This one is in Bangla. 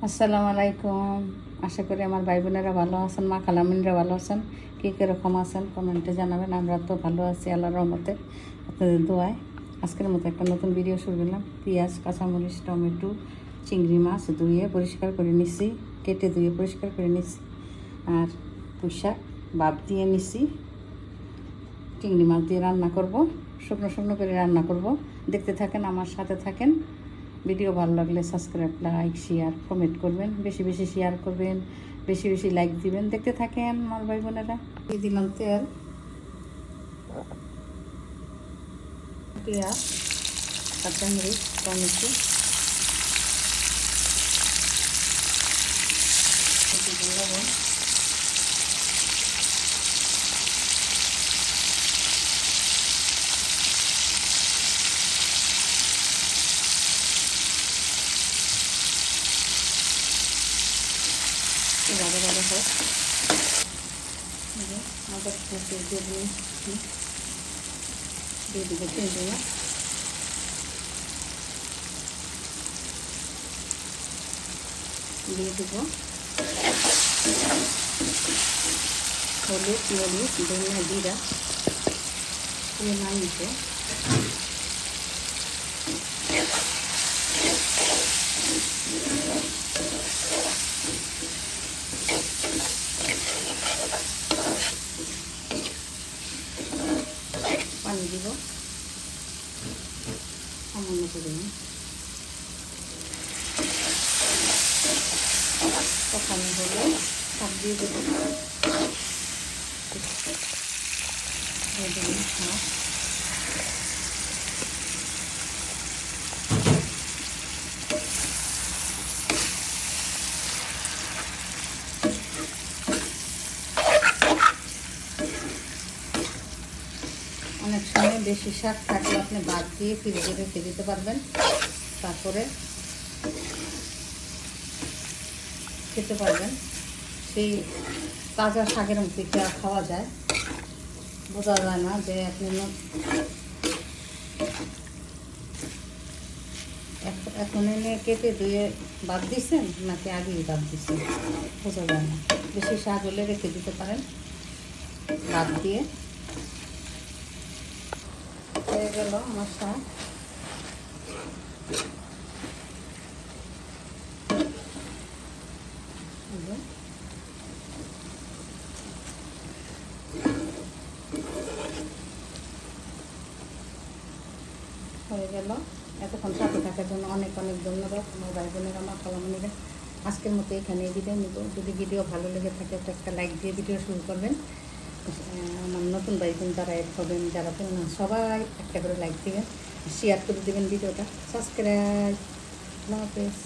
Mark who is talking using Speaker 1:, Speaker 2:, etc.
Speaker 1: আসসালামু আলাইকুম। আশা করি আমার ভাই বোনেরা ভালো আছেন, মা খালামিনরা ভালো আছেন। কে কীরকম আছেন কমেন্টে জানাবেন। আমরা তো ভালো আছি আল্লাহর রহমতে, আপনাদের দোয়ায়। আজকের মতো একটা নতুন ভিডিও শুরু করলাম। পেঁয়াজ, কাঁচামরিচ, টমেটো, চিংড়ি মাছ ধুয়ে পরিষ্কার করে নিচ্ছি, কেটে ধুয়ে পরিষ্কার করে নিচ্ছি। আর পুঁই শাক ভাপ দিয়ে নিচ্ছি। চিংড়ি মাছ দিয়ে রান্না করব, শুকনো শুকনো করে রান্না করব। দেখতে থাকেন, আমার সাথে থাকেন। ভিডিও ভালো লাগলে সাবস্ক্রাইব, লাইক, শেয়ার, কমেন্ট করবেন। বেশি বেশি শেয়ার করবেন, বেশি বেশি লাইক দিবেন। দেখতে থাকেন আমার ভাই বোনেরা। দিয়ে দিলাম তেল, পেঁয়াজ, কাঁচামরিচ, টমেটো, লবণ, ভালো ভালো হোক। আদা দিয়ে দিব চিংড়ি মাছ, দিয়ে দেব হলুদ, মরিচ, ধনিয়া, জিরা দিয়ে নামিয়ে পানি দিব সামান্য পরিমাণ। কষানো হলে শাক দিয়ে দেবো, শাক অনেক সময় বেশি শাক থাকলে আপনি ভাত দিয়ে ফ্রিজে রেখে দিতে পারবেন, তারপরে খেতে পারবেন। সেই তাজা শাকের মধ্যে খাওয়া যায়, বোঝা যায় না যে আপনি এখন এনে কেটে ধুয়ে বাদ দিচ্ছেন নাকি আগেই বাদ দিচ্ছেন, বোঝা যায় না। বেশি শাক হলে রেখে দিতে পারেন বাদ দিয়ে। হয়ে গেল আমার শাক। হয়ে গেল। এতক্ষণ সাথে থাকার জন্য অনেক অনেক ধন্যবাদ আমার ভাই বোনেরা, আমার খালামণিরা। আজকের মতো এখানে বিদায় নিব। যদি ভিডিও ভালো লেগে থাকে তো একটা লাইক দিয়ে ভিডিও শুরু করবেন। আমার নতুন ভাই বোন যারা অ্যাড হবেন, যারা পুরনো, সবাই একটা করে লাইক দিবেন, শেয়ার করে দেবেন ভিডিওটা, সাবস্ক্রাইব। আল্লাহ হাফেজ।